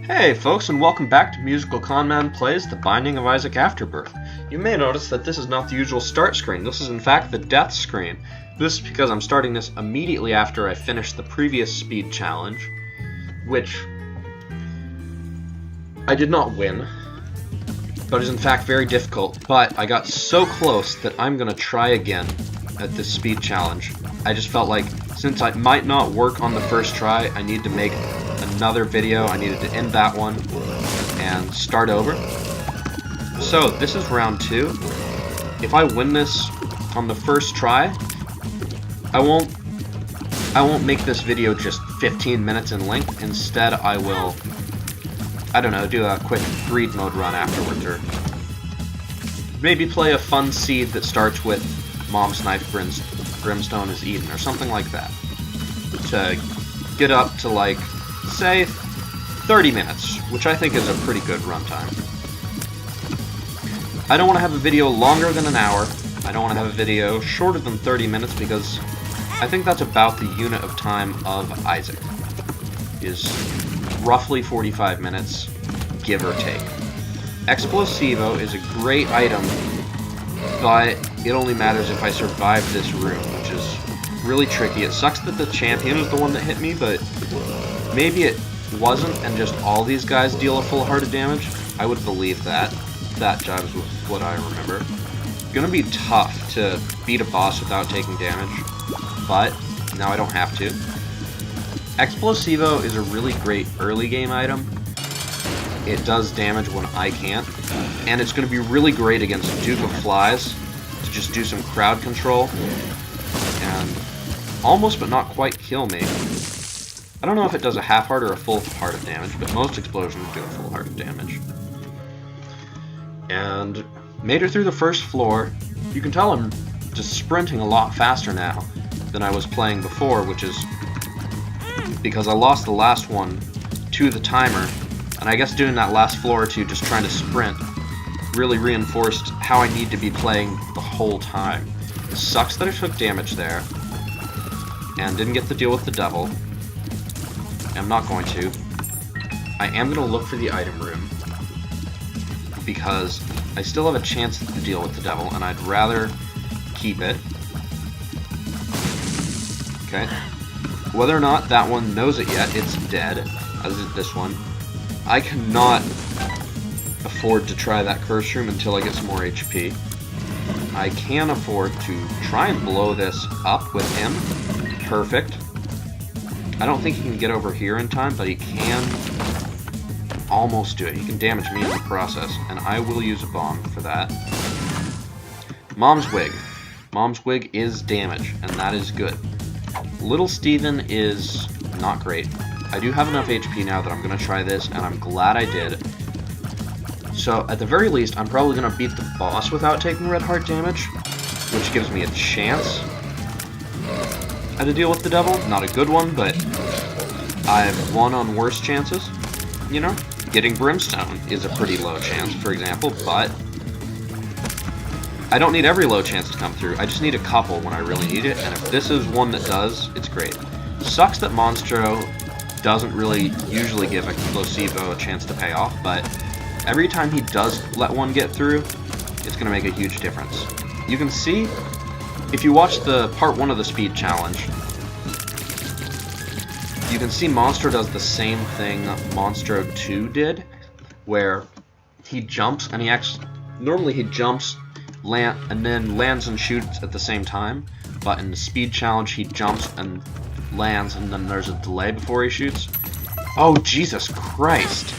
Hey folks, and welcome back to MusicalConman Plays The Binding of Isaac Afterbirth. You may notice that this is not the usual start screen. This is in fact the death screen. This is because I'm starting this immediately after I finished the previous speed challenge, which I did not win, but is in fact very difficult. But I got so close that I'm going to try again at this speed challenge. I just felt like, since I might not work on the first try, I need to make another video. I needed to end that one and start over. So this is round 2. If I win this on the first try, I won't make this video just 15 minutes in length. Instead, I will, I don't know, do a quick greed mode run afterwards, or maybe play a fun seed that starts with Mom's Knife Brimstone is Eaten, or something like that, to get up to, like, say 30 minutes, which I think is a pretty good runtime. I don't want to have a video longer than an hour. I don't want to have a video shorter than 30 minutes because I think that's about the unit of time of Isaac, is roughly 45 minutes, give or take. Explosivo is a great item, but it only matters if I survive this room, which is really tricky. It sucks that the champion is the one that hit me, but maybe it wasn't, and just all these guys deal a full heart of damage. I would believe that. That jives with what I remember. Gonna be tough to beat a boss without taking damage, but now I don't have to. Explosivo is a really great early game item. It does damage when I can't, and it's gonna be really great against Duke of Flies to just do some crowd control and almost but not quite kill me. I don't know if it does a half heart or a full heart of damage, but most explosions do a full heart of damage. And made it through the first floor. You can tell I'm just sprinting a lot faster now than I was playing before, which is because I lost the last one to the timer, and I guess doing that last floor or two just trying to sprint really reinforced how I need to be playing the whole time. It sucks that I took damage there and didn't get to deal with the devil. I'm not going to. I am going to look for the item room because I still have a chance to deal with the devil, and I'd rather keep it. Okay. Whether or not that one knows it yet, it's dead, as is this one. I cannot afford to try that curse room until I get some more HP. I can afford to try and blow this up with him. Perfect. I don't think he can get over here in time, but he can almost do it. He can damage me in the process, and I will use a bomb for that. Mom's Wig. Mom's Wig is damage, and that is good. Little Steven is not great. I do have enough HP now that I'm going to try this, and I'm glad I did. So, at the very least, I'm probably going to beat the boss without taking red heart damage, which gives me a chance at a deal with the devil. Not a good one, but I've won on worse chances. You know, getting Brimstone is a pretty low chance, for example, but I don't need every low chance to come through. I just need a couple when I really need it, and if this is one that does, it's great. Sucks that Monstro doesn't really usually give Explosivo a chance to pay off, but every time he does let one get through, it's going to make a huge difference. You can see, if you watch the part 1 of the speed challenge, you can see Monstro does the same thing Monstro 2 did, where he jumps, and normally he jumps, and then lands and shoots at the same time, but in the speed challenge he jumps and lands, and then there's a delay before he shoots. Oh, Jesus Christ!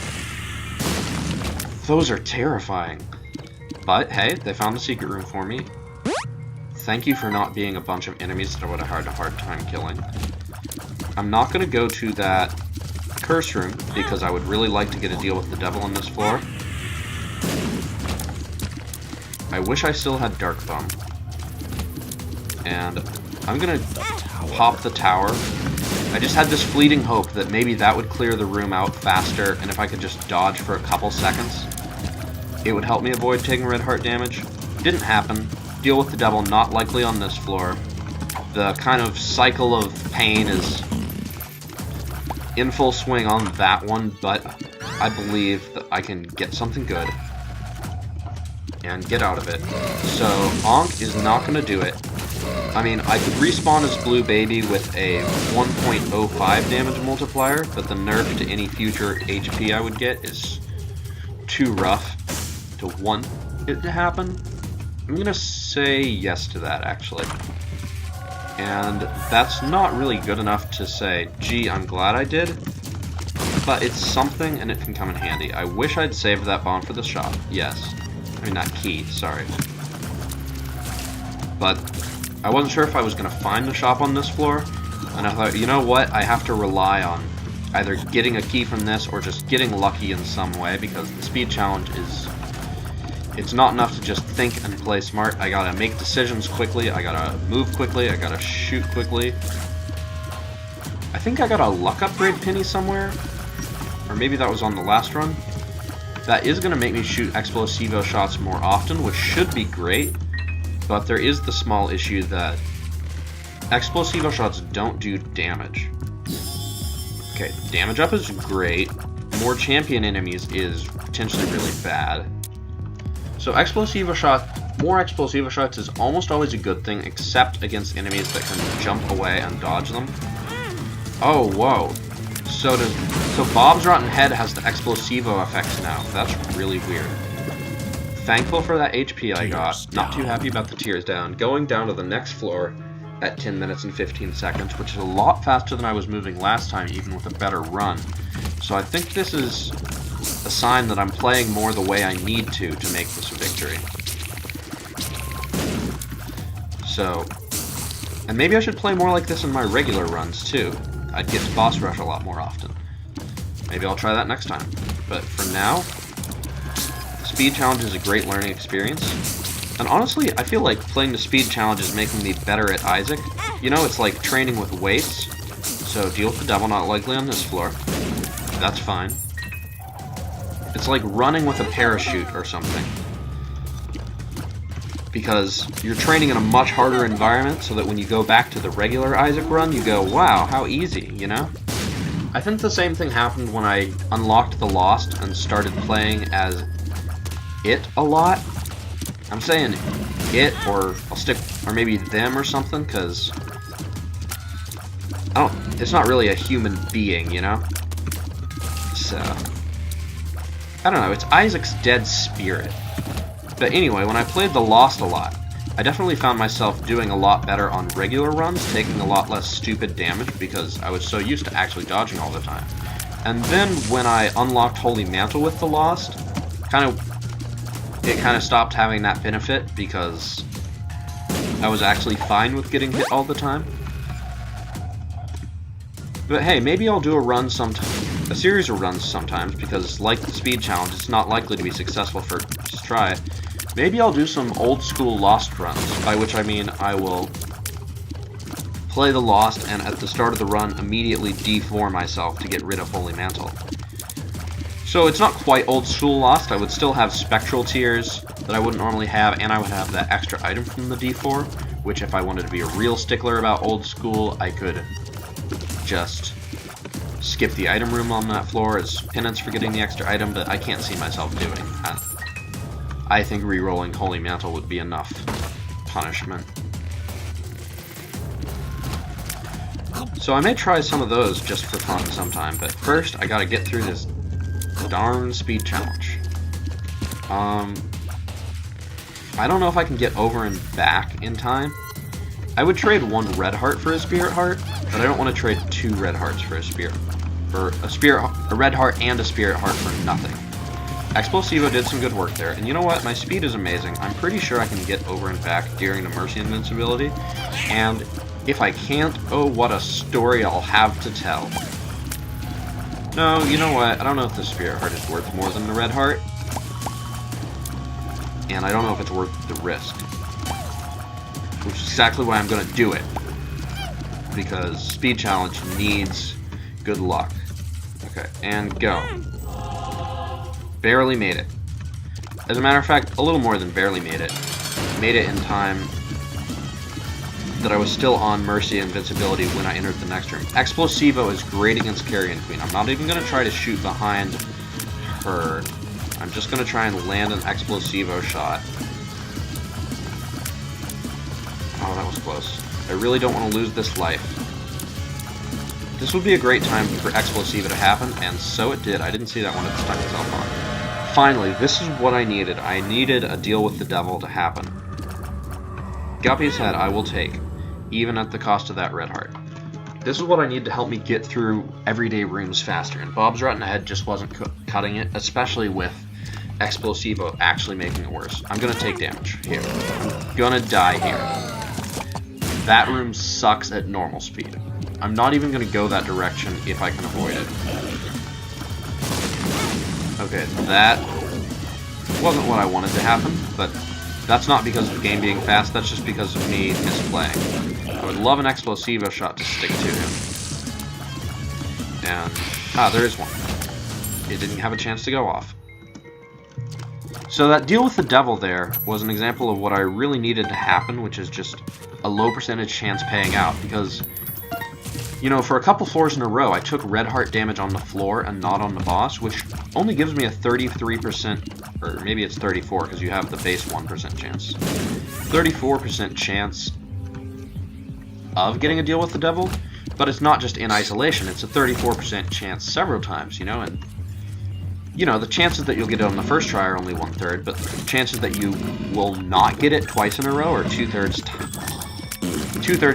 Those are terrifying. But, hey, they found the secret room for me. Thank you for not being a bunch of enemies that I would have had a hard time killing. I'm not going to go to that curse room, because I would really like to get a deal with the devil on this floor. I wish I still had Dark Bum. And I'm going to pop the tower. I just had this fleeting hope that maybe that would clear the room out faster, and if I could just dodge for a couple seconds, it would help me avoid taking red heart damage. Didn't happen. Deal with the devil, not likely on this floor. The kind of cycle of pain is in full swing on that one, but I believe that I can get something good and get out of it. So Ankh is not going to do it. I mean, I could respawn as Blue Baby with a 1.05 damage multiplier, but the nerf to any future HP I would get is too rough to want it to happen. I'm going to say yes to that, actually. And that's not really good enough to say, gee, I'm glad I did, but it's something and it can come in handy. I wish I'd saved that bomb for the shop, yes. I mean, that key, sorry. But I wasn't sure if I was going to find the shop on this floor, and I thought, you know what, I have to rely on either getting a key from this or just getting lucky in some way, because the speed challenge is... it's not enough to just think and play smart. I gotta make decisions quickly, I gotta move quickly, I gotta shoot quickly. I think I got a luck upgrade penny somewhere, or maybe that was on the last run. That is gonna make me shoot Explosivo shots more often, which should be great. But there is the small issue that Explosivo shots don't do damage. Okay, damage up is great. More champion enemies is potentially really bad. So more Explosivo shots is almost always a good thing, except against enemies that can jump away and dodge them. Oh, whoa. So Bob's Rotten Head has the Explosivo effects now. That's really weird. Thankful for that HP I got. Not too happy about the tears down. Going down to the next floor at 10 minutes and 15 seconds, which is a lot faster than I was moving last time, even with a better run. So I think this is a sign that I'm playing more the way I need to make this a victory. So, and maybe I should play more like this in my regular runs too. I'd get to boss rush a lot more often. Maybe I'll try that next time. But for now, Speed Challenge is a great learning experience, and honestly, I feel like playing the Speed Challenge is making me better at Isaac. You know, it's like training with weights, so deal with the devil, not likely on this floor. That's fine. It's like running with a parachute or something, because you're training in a much harder environment so that when you go back to the regular Isaac run, you go, wow, how easy, you know? I think the same thing happened when I unlocked the Lost and started playing as it a lot. I'm saying it, or I'll stick, or maybe them or something, because it's not really a human being, you know? So, I don't know, it's Isaac's dead spirit. But anyway, when I played the Lost a lot, I definitely found myself doing a lot better on regular runs, taking a lot less stupid damage because I was so used to actually dodging all the time. And then when I unlocked Holy Mantle with the Lost, it kind of stopped having that benefit because I was actually fine with getting hit all the time. But hey, maybe I'll do a series of runs sometimes, because like the Speed Challenge, it's not likely to be successful first try. Maybe I'll do some old school Lost runs, by which I mean I will play the Lost and at the start of the run immediately D4 myself to get rid of Holy Mantle. So it's not quite old school Lost. I would still have spectral tears that I wouldn't normally have, and I would have that extra item from the D4, which if I wanted to be a real stickler about old school, I could just skip the item room on that floor as penance for getting the extra item, but I can't see myself doing that. I think re-rolling Holy Mantle would be enough punishment. So I may try some of those just for fun sometime, but first I gotta get through this darn Speed Challenge. I don't know if I can get over and back in time. I would trade one red heart for a spirit heart, but I don't want to trade two red hearts for a red heart and a spirit heart for nothing. Explosivo did some good work there, and you know what? My speed is amazing. I'm pretty sure I can get over and back during the Mercy Invincibility, and if I can't, oh, what a story I'll have to tell. No, you know what? I don't know if the Spirit Heart is worth more than the Red Heart. And I don't know if it's worth the risk. Which is exactly why I'm going to do it. Because Speed Challenge needs good luck. Okay, and go. Barely made it. As a matter of fact, a little more than barely made it. Made it in time that I was still on Mercy Invincibility when I entered the next room. Explosivo is great against Carrion Queen. I'm not even going to try to shoot behind her, I'm just going to try and land an Explosivo shot. Oh, that was close. I really don't want to lose this life. This would be a great time for Explosiva to happen, and so it did. I didn't see that one it stuck itself on. Finally, this is what I needed. I needed a deal with the devil to happen. Guppy's head I will take, even at the cost of that red heart. This is what I need to help me get through everyday rooms faster, and Bob's Rotten Head just wasn't cutting it, especially with Explosivo actually making it worse. I'm gonna take damage here. I'm gonna die here. That room sucks at normal speed. I'm not even gonna go that direction if I can avoid it. Okay, that wasn't what I wanted to happen, but that's not because of the game being fast, that's just because of me misplaying. I would love an Explosivo shot to stick to him. And, there is one. It didn't have a chance to go off. So that deal with the devil there was an example of what I really needed to happen, which is just a low percentage chance paying out, because, you know, for a couple floors in a row, I took red heart damage on the floor and not on the boss, which only gives me a 33%, or maybe it's 34 because you have the base 1% chance. 34% chance of getting a deal with the devil, but it's not just in isolation, it's a 34% chance several times, you know, and you know, the chances that you'll get it on the first try are only 1/3, but the chances that you will not get it twice in a row are 2/3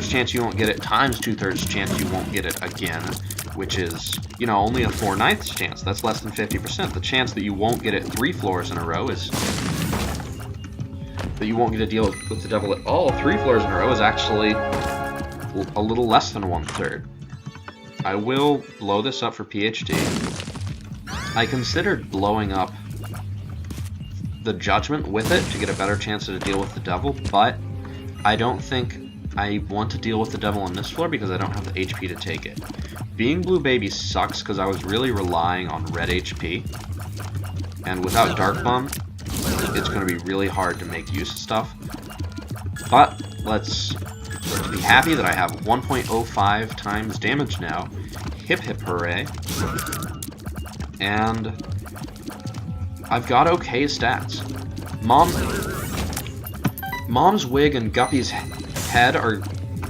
chance you won't get it times 2/3 chance you won't get it again, which is, you know, only a 4/9 chance. That's less than 50%. The chance that you won't get it 3 floors in a row is that you won't get a deal with the devil at all 3 floors in a row is actually a little less than 1/3. I will blow this up for PhD. I considered blowing up the Judgment with it to get a better chance at a deal with the devil, but I don't think I want to deal with the devil on this floor because I don't have the HP to take it. Being Blue Baby sucks because I was really relying on red HP, and without Dark Bomb, it's going to be really hard to make use of stuff. But let's be happy that I have 1.05 times damage now. Hip hip hooray. And I've got okay stats. Mom's wig and Guppy's head are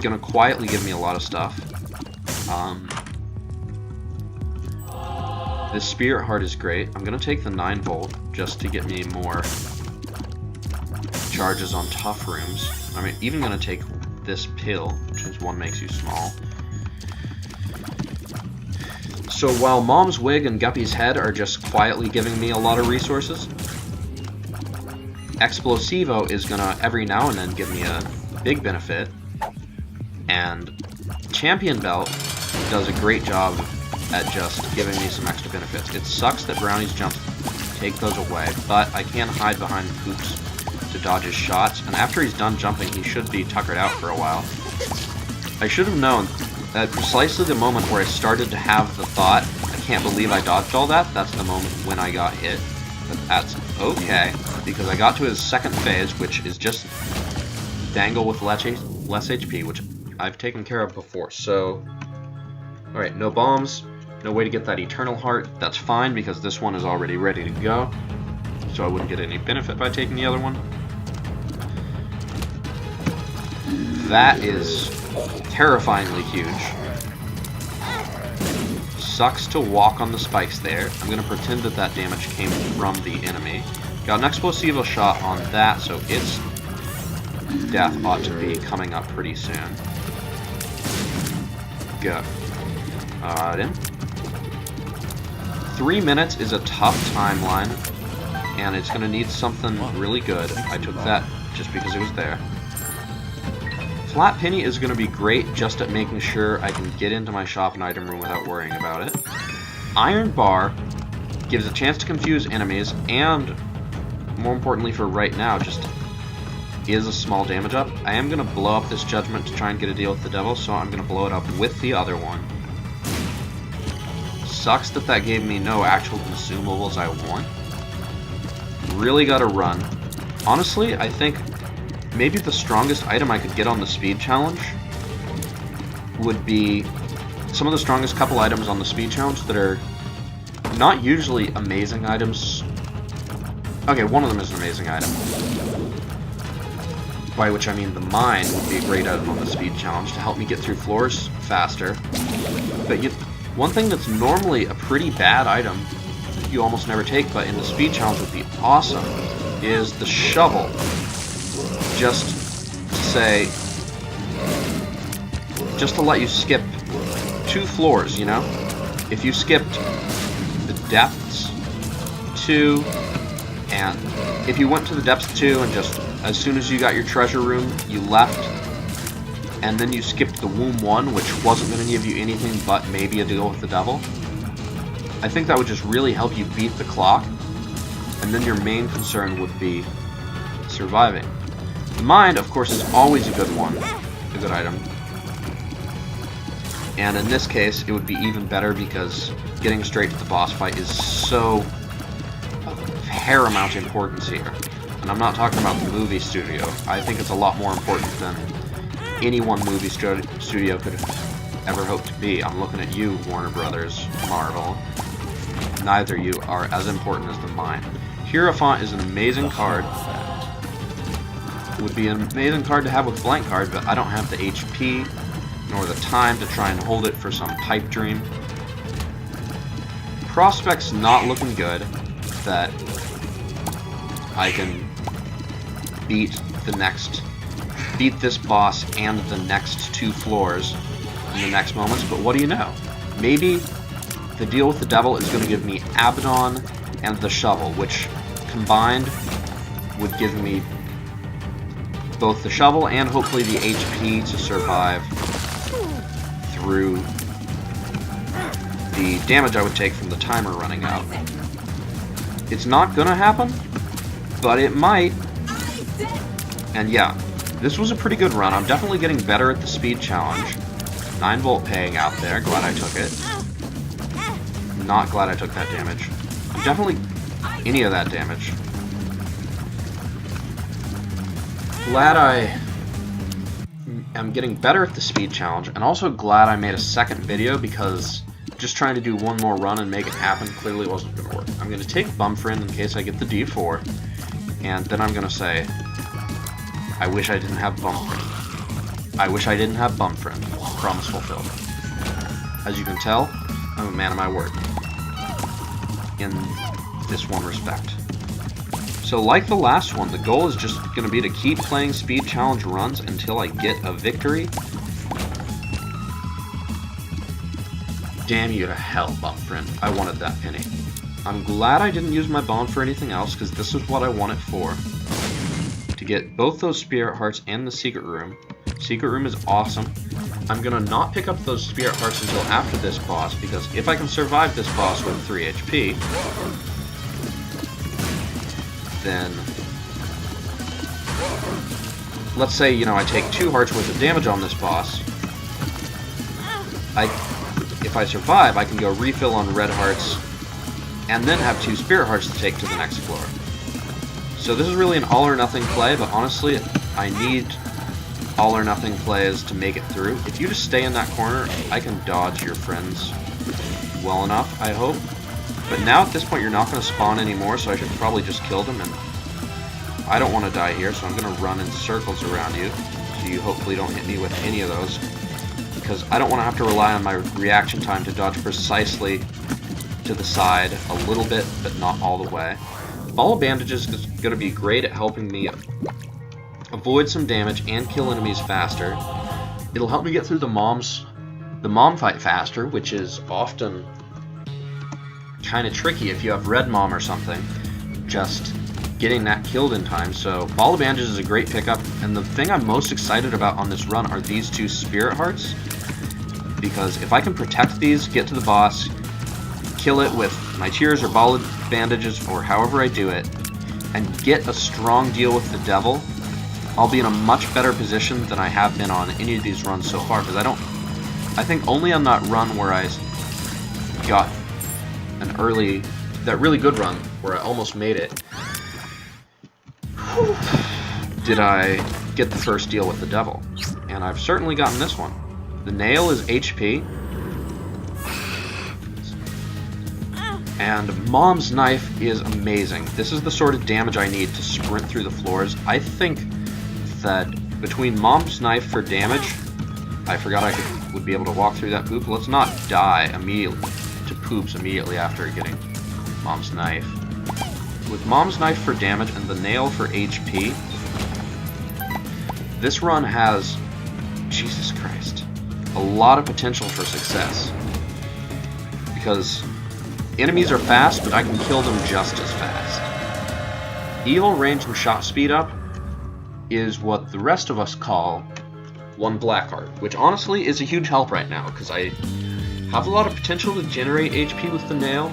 gonna quietly give me a lot of stuff. This Spirit Heart is great. I'm gonna take the 9 volt just to get me more charges on tough rooms. I'm even gonna take this pill, which is 1 makes you small. So while Mom's wig and Guppy's head are just quietly giving me a lot of resources, Explosivo is gonna every now and then give me a big benefit, and Champion Belt does a great job at just giving me some extra benefits. It sucks that Brownie's jumps take those away, but I can hide behind hoops to dodge his shots, and after he's done jumping, he should be tuckered out for a while. I should have known at precisely the moment where I started to have the thought, I can't believe I dodged all that, that's the moment when I got hit. But that's okay, because I got to his second phase, which is just dangle with less HP, which I've taken care of before. So, alright, no bombs, no way to get that Eternal Heart. That's fine, because this one is already ready to go, so I wouldn't get any benefit by taking the other one. That is terrifyingly huge. Sucks to walk on the spikes there. I'm going to pretend that that damage came from the enemy. Got an Explosivo shot on that, so its death ought to be coming up pretty soon. Go. In. 3 minutes is a tough timeline, and it's going to need something really good. I took that just because it was there. Flat Penny is going to be great just at making sure I can get into my shop and item room without worrying about it. Iron Bar gives a chance to confuse enemies, and more importantly for right now, just is a small damage up. I am going to blow up this Judgment to try and get a deal with the devil, so I'm going to blow it up with the other one. Sucks that that gave me no actual consumables I want. Really got to run. Honestly, I think maybe the strongest item I could get on the speed challenge would be some of the strongest couple items on the speed challenge that are not usually amazing items. Okay, one of them is an amazing item. By which I mean the mine would be a great item on the speed challenge to help me get through floors faster. But one thing that's normally a pretty bad item you almost never take, but in the speed challenge would be awesome, is the shovel. Just to say, just to let you skip 2 floors, you know? If you skipped the depths 2, and if you went to the depths 2 and just, as soon as you got your treasure room, you left, and then you skipped the womb 1, which wasn't going to give you anything but maybe a deal with the devil, I think that would just really help you beat the clock, and then your main concern would be surviving. The mine, of course, is always a good one, a good item. And in this case, it would be even better because getting straight to the boss fight is so of paramount importance here. And I'm not talking about the movie studio. I think it's a lot more important than any one movie studio could ever hope to be. I'm looking at you, Warner Brothers, Marvel. Neither you are as important as the mine. Hierophant is an amazing card. It would be an amazing card to have with blank card, but I don't have the HP nor the time to try and hold it for some pipe dream. Prospect's not looking good that I can beat this boss and the next 2 floors in the next moments, but what do you know? Maybe the deal with the devil is going to give me Abaddon and the shovel, which combined would give me both the shovel and hopefully the HP to survive through the damage I would take from the timer running out. It's not gonna happen, but it might. And yeah, this was a pretty good run. I'm definitely getting better at the speed challenge. 9-volt paying out there, glad I took it. Not glad I took that damage. I'm definitely any of that damage. Glad I am getting better at the speed challenge, and also glad I made a second video because just trying to do one more run and make it happen clearly wasn't going to work. I'm going to take Bumfriend in case I get the D4, and then I'm going to say, I wish I didn't have Bumfriend. I wish I didn't have Bumfriend. Promise fulfilled. As you can tell, I'm a man of my word. In this one respect. So like the last one, the goal is just going to be to keep playing speed challenge runs until I get a victory. Damn you to hell, Bumfriend. I wanted that penny. I'm glad I didn't use my bomb for anything else, because this is what I want it for. To get both those spirit hearts and the secret room. Secret room is awesome. I'm going to not pick up those spirit hearts until after this boss, because if I can survive this boss with 3 HP, then let's say, you know, I take 2 hearts worth of damage on this boss. If I survive, I can go refill on red hearts and then have 2 spirit hearts to take to the next floor. So this is really an all or nothing play, but honestly, I need all or nothing plays to make it through. If you just stay in that corner, I can dodge your friends well enough, I hope. But now at this point you're not going to spawn anymore, so I should probably just kill them, and I don't want to die here, so I'm going to run in circles around you, so you hopefully don't hit me with any of those, because I don't want to have to rely on my reaction time to dodge precisely to the side a little bit, but not all the way. Ball of Bandages is going to be great at helping me avoid some damage and kill enemies faster. It'll help me get through the mom fight faster, which is often kind of tricky if you have red mom or something, just getting that killed in time. So Ball of Bandages is a great pickup, and the thing I'm most excited about on this run are these 2 spirit hearts, because if I can protect these, get to the boss, kill it with my tears or Ball of Bandages or however I do it, and get a strong deal with the devil, I'll be in a much better position than I have been on any of these runs so far, because I think only on that run where I got that really good run where I almost made it, did I get the first deal with the devil. And I've certainly gotten this one. The nail is HP. And Mom's Knife is amazing. This is the sort of damage I need to sprint through the floors. I think that between Mom's Knife for damage, I forgot I would be able to walk through that poop. Let's not die immediately to poops immediately after getting Mom's Knife. With Mom's Knife for damage and the nail for HP, this run has, Jesus Christ, a lot of potential for success. Because enemies are fast, but I can kill them just as fast. Evil range and shot speed up is what the rest of us call one black heart, which honestly is a huge help right now, because I have a lot of potential to generate HP with the nail,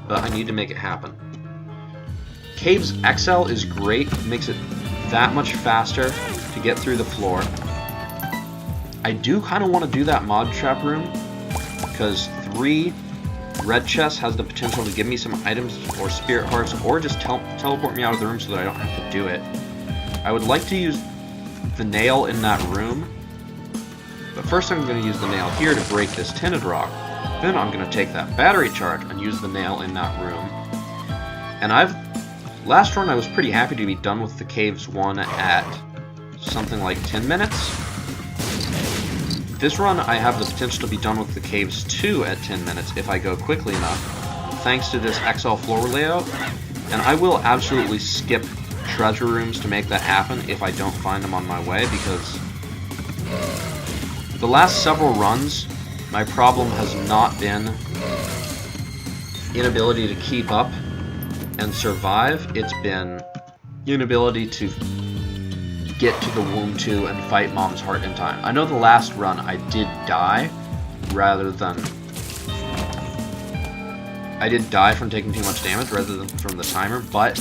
but I need to make it happen. Cave's XL is great, makes it that much faster to get through the floor. I do kind of want to do that mod trap room, because 3 red chests has the potential to give me some items or spirit hearts, or just teleport me out of the room so that I don't have to do it. I would like to use the nail in that room, but first I'm going to use the nail here to break this tinted rock. Then I'm going to take that battery charge and use the nail in that room. And last run I was pretty happy to be done with the caves one at something like 10 minutes. This run I have the potential to be done with the caves 2 at 10 minutes if I go quickly enough, thanks to this XL floor layout. And I will absolutely skip treasure rooms to make that happen if I don't find them on my way, because the last several runs, my problem has not been inability to keep up and survive. It's been inability to get to the Womb 2 and fight Mom's Heart in time. I know the last run I did die rather than... I did die from taking too much damage rather than from the timer, but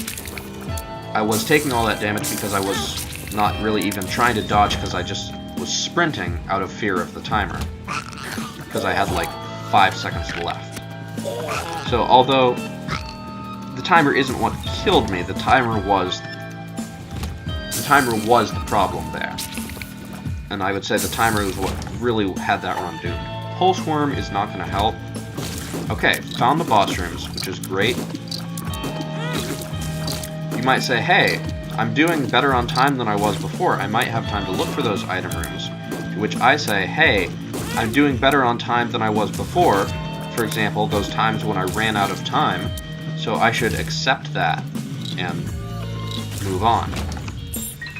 I was taking all that damage because I was not really even trying to dodge, because I just was sprinting out of fear of the timer, because I had like 5 seconds left. So although the timer isn't what killed me, the timer was the problem there. And I would say the timer was what really had that run doomed. Pulse Worm is not going to help. Okay, found the boss rooms, which is great. You might say, hey, I'm doing better on time than I was before. I might have time to look for those item rooms. To which I say, hey, I'm doing better on time than I was before. For example, those times when I ran out of time. So I should accept that and move on.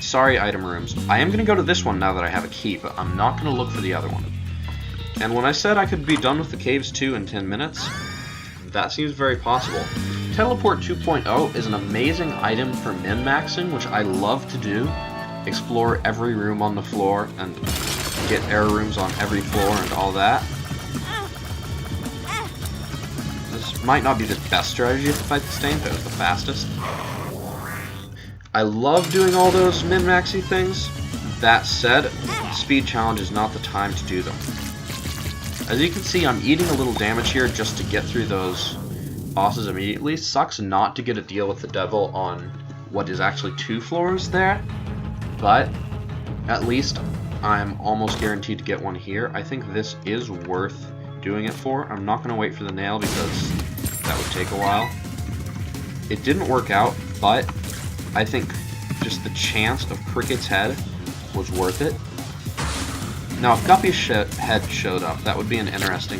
Sorry, item rooms. I am going to go to this one now that I have a key, but I'm not going to look for the other one. And when I said I could be done with the caves 2 in 10 minutes, that seems very possible. Teleport 2.0 is an amazing item for min-maxing, which I love to do. Explore every room on the floor and get error rooms on every floor and all that. This might not be the best strategy to fight the stain, but it was the fastest. I love doing all those min-maxy things. That said, speed challenge is not the time to do them. As you can see, I'm eating a little damage here just to get through those bosses immediately. Sucks not to get a deal with the devil on what is actually 2 floors there, but at least I'm almost guaranteed to get one here. I think this is worth doing it for. I'm not going to wait for the nail because that would take a while. It didn't work out, but I think just the chance of Cricket's head was worth it. Now, if Guppy's head showed up, that would be an interesting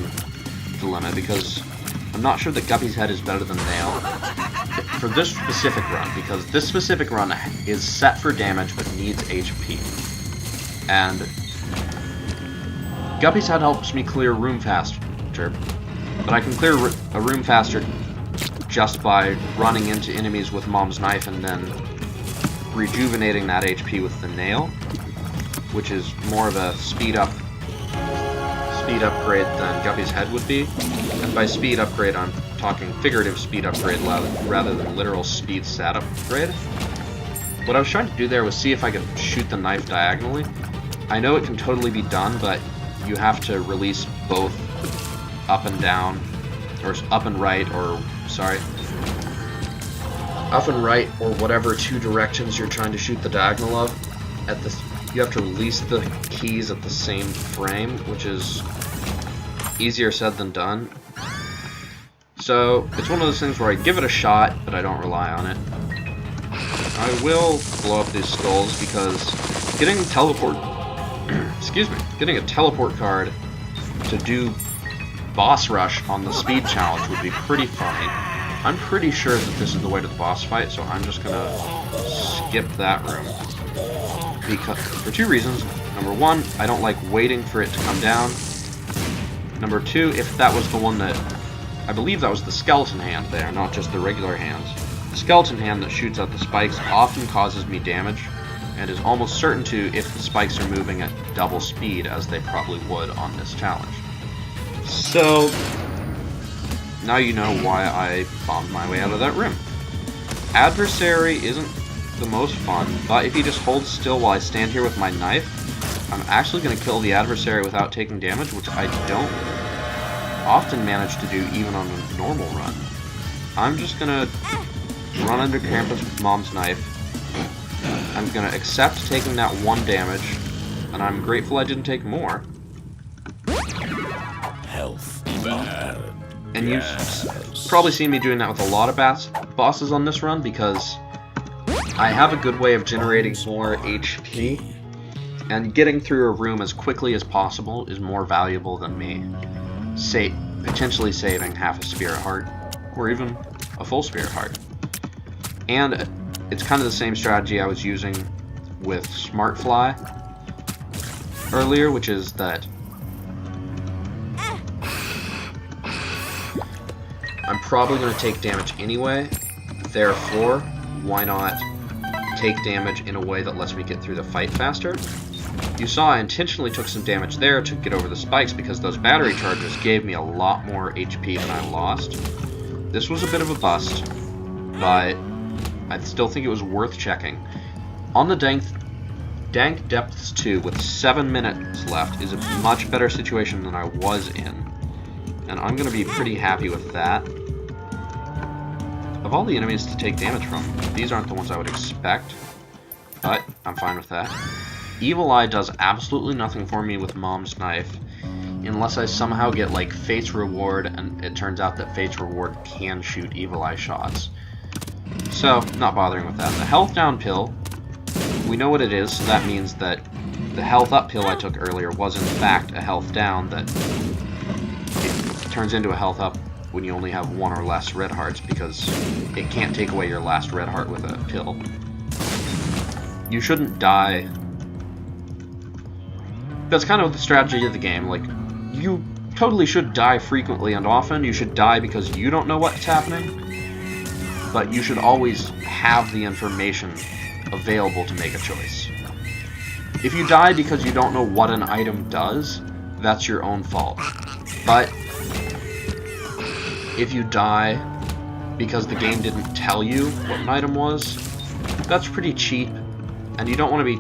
dilemma, because I'm not sure that Guppy's head is better than Nail for this specific run, because this specific run is set for damage but needs HP. And Guppy's head helps me clear room faster, but I can clear a room faster just by running into enemies with Mom's Knife and then rejuvenating that HP with the Nail, which is more of a speed upgrade than Guppy's head would be. And by speed upgrade, I'm talking figurative speed upgrade rather than literal speed stat upgrade. What I was trying to do there was see if I could shoot the knife diagonally. I know it can totally be done, but you have to release both up and down, or up and right, or sorry, up and right, or whatever 2 directions you're trying to shoot the diagonal of. You have to release the keys at the same frame, which is easier said than done. So, it's one of those things where I give it a shot, but I don't rely on it. I will blow up these skulls because getting getting a teleport card to do boss rush on the speed challenge would be pretty funny. I'm pretty sure that this is the way to the boss fight, so I'm just gonna skip that room. For two reasons. Number one, I don't like waiting for it to come down. Number two, if that was the one that... I believe that was the skeleton hand there, not just the regular hands. The skeleton hand that shoots out the spikes often causes me damage, and is almost certain to if the spikes are moving at double speed, as they probably would on this challenge. So, now you know why I bombed my way out of that room. Adversary isn't the most fun, but if he just holds still while I stand here with my knife, I'm actually going to kill the adversary without taking damage, which I don't often manage to do even on a normal run. I'm just going to run under campus with Mom's knife. I'm going to accept taking that 1 damage, and I'm grateful I didn't take more. Health bad. And you've probably seen me doing that with a lot of bosses on this run, because I have a good way of generating more HP, and getting through a room as quickly as possible is more valuable than me potentially saving half a spirit heart, or even a full spirit heart. And it's kind of the same strategy I was using with Smart Fly earlier, which is that I'm probably going to take damage anyway, therefore, why not take damage in a way that lets me get through the fight faster? You saw I intentionally took some damage there to get over the spikes because those battery charges gave me a lot more HP than I lost. This was a bit of a bust, but I still think it was worth checking. On the Dank Depths 2 with 7 minutes left is a much better situation than I was in, and I'm going to be pretty happy with that. Of all the enemies to take damage from, these aren't the ones I would expect, but I'm fine with that. Evil Eye does absolutely nothing for me with Mom's knife, unless I somehow get like Fate's Reward, and it turns out that Fate's Reward can shoot Evil Eye shots. So, not bothering with that. The health down pill, we know what it is, so that means that the health up pill I took earlier was in fact a health down that it turns into a health up when you only have 1 or less red hearts, because it can't take away your last red heart with a pill. You shouldn't die. That's kind of the strategy of the game. Like, you totally should die frequently and often. You should die because you don't know what's happening, but you should always have the information available to make a choice. If you die because you don't know what an item does, that's your own fault. But if you die because the game didn't tell you what an item was, that's pretty cheap, and you don't want to be...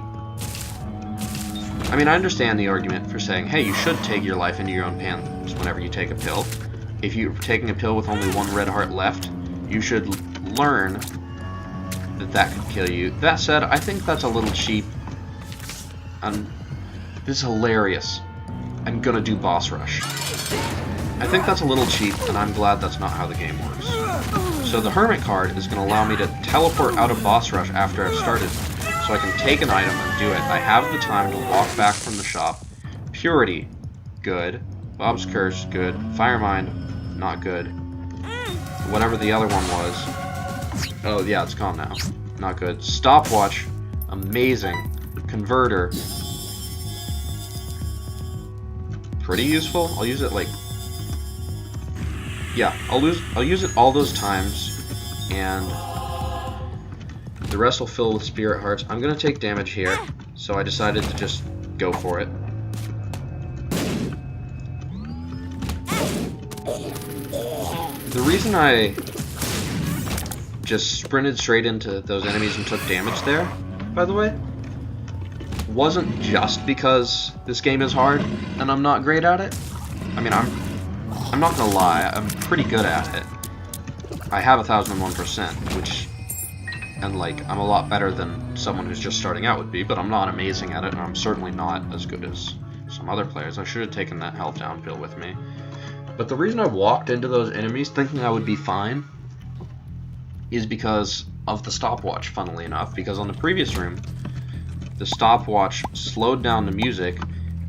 I mean, I understand the argument for saying, hey, you should take your life into your own hands whenever you take a pill. If you're taking a pill with only 1 red heart left, you should learn that that could kill you. That said, I think that's a little cheap. This is hilarious. I'm gonna do boss rush. I think that's a little cheap, and I'm glad that's not how the game works. So the Hermit card is going to allow me to teleport out of boss rush after I've started, so I can take an item and do it. I have the time to walk back from the shop. Purity, good. Bob's Curse, good. Firemind, not good. Whatever the other one was. Oh yeah, it's gone now. Not good. Stopwatch, amazing. Converter, pretty useful. I'll use it like... Yeah, I'll use it all those times, and the rest will fill with spirit hearts. I'm gonna take damage here, so I decided to just go for it. The reason I just sprinted straight into those enemies and took damage there, by the way, wasn't just because this game is hard and I'm not great at it. I mean, I'm not gonna lie, I'm pretty good at it. I have 1001%, which, and like, I'm a lot better than someone who's just starting out would be, but I'm not amazing at it, and I'm certainly not as good as some other players. I should have taken that health down pill with me. But the reason I walked into those enemies thinking I would be fine is because of the stopwatch, funnily enough. Because on the previous room, the stopwatch slowed down the music,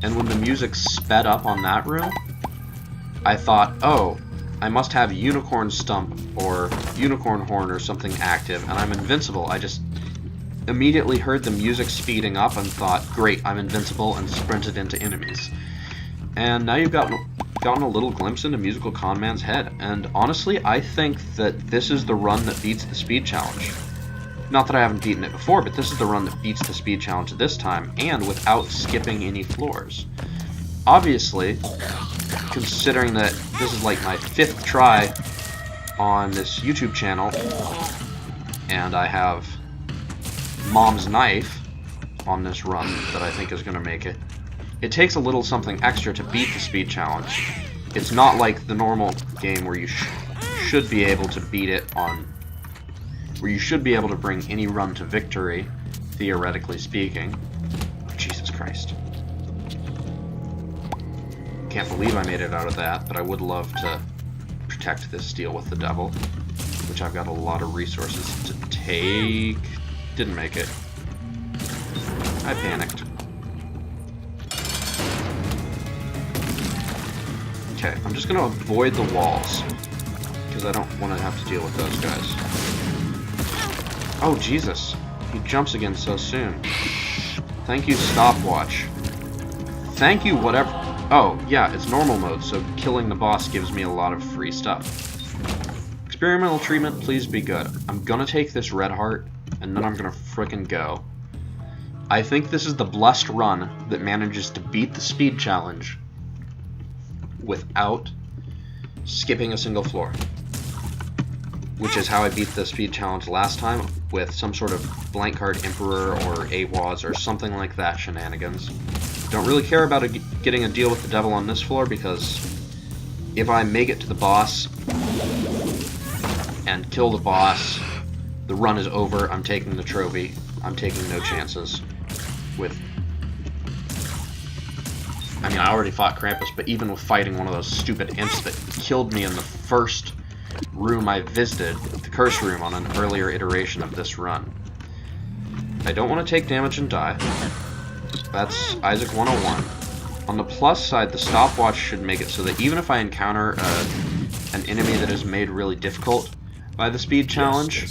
and when the music sped up on that room, I thought, oh, I must have Unicorn Stump or Unicorn Horn or something active, and I'm invincible. I just immediately heard the music speeding up and thought, great, I'm invincible, and sprinted into enemies. And now you've gotten a little glimpse into MusicalConman's head, and honestly, I think that this is the run that beats the speed challenge. Not that I haven't beaten it before, but this is the run that beats the speed challenge this time, and without skipping any floors. Obviously, considering that this is like my 5th try on this YouTube channel, and I have Mom's Knife on this run that I think is going to make it, it takes a little something extra to beat the speed challenge. It's not like the normal game where you should be able to beat it on... where you should be able to bring any run to victory, theoretically speaking. Jesus Christ. Can't believe I made it out of that, but I would love to protect this deal with the devil, which I've got a lot of resources to take. Didn't make it. I panicked. Okay, I'm just going to avoid the walls, because I don't want to have to deal with those guys. Oh, Jesus. He jumps again so soon. Thank you, stopwatch. Thank you, whatever... Oh, yeah, it's normal mode, so killing the boss gives me a lot of free stuff. Experimental treatment, please be good. I'm gonna take this red heart, and then I'm gonna frickin' go. I think this is the blessed run that manages to beat the speed challenge without skipping a single floor. Which is how I beat the speed challenge last time, with some sort of blank card Emperor or AWAS or something like that shenanigans. Don't really care about getting a deal with the devil on this floor, because if I make it to the boss and kill the boss, the run is over, I'm taking the trophy. I'm taking no chances with... I mean, I already fought Krampus, but even with fighting one of those stupid imps that killed me in the first room I visited, the curse room, on an earlier iteration of this run. I don't want to take damage and die. That's Isaac 101. On the plus side, the stopwatch should make it so that even if I encounter an enemy that is made really difficult by the speed challenge,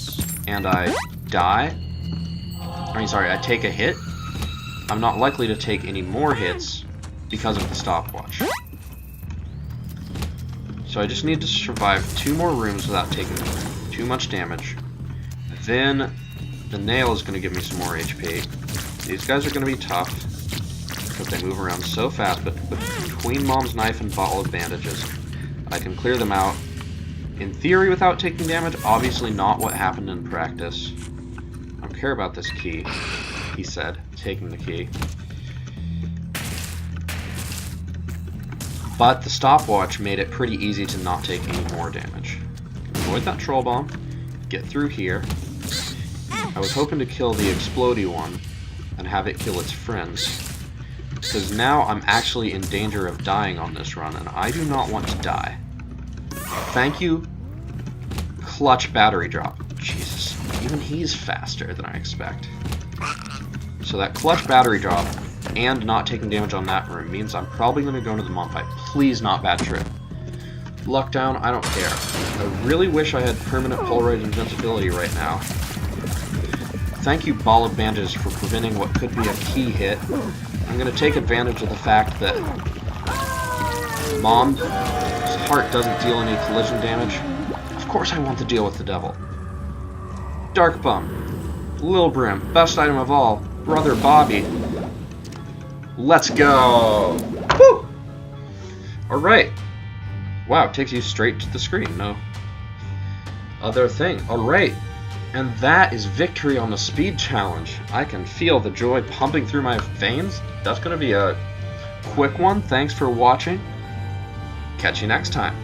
and I die, I take a hit, I'm not likely to take any more hits because of the stopwatch. So I just need to survive 2 more rooms without taking too much damage. Then the nail is going to give me some more HP. These guys are going to be tough because they move around so fast, but between Mom's Knife and Bottle of Bandages, I can clear them out. In theory, without taking damage, obviously not what happened in practice. I don't care about this key, he said, taking the key. But the stopwatch made it pretty easy to not take any more damage. Avoid that troll bomb, get through here. I was hoping to kill the explodey one and have it kill its friends, because now I'm actually in danger of dying on this run, and I do not want to die. Thank you, clutch battery drop. Jesus, even he's faster than I expect. So that clutch battery drop and not taking damage on that room means I'm probably going to go into the mom fight. Please, not bad trip. Luck down, I don't care. I really wish I had permanent Polaroid invincibility right now. Thank you, Ball of Bandages, for preventing what could be a key hit. I'm going to take advantage of the fact that Mom's heart doesn't deal any collision damage. Of course I want to deal with the devil. Dark Bum. Lil Brim. Best item of all. Brother Bobby. Let's go! Woo! Alright. Wow, it takes you straight to the screen. No other thing. Alright. And that is victory on the speed challenge. I can feel the joy pumping through my veins. That's going to be a quick one. Thanks for watching. Catch you next time.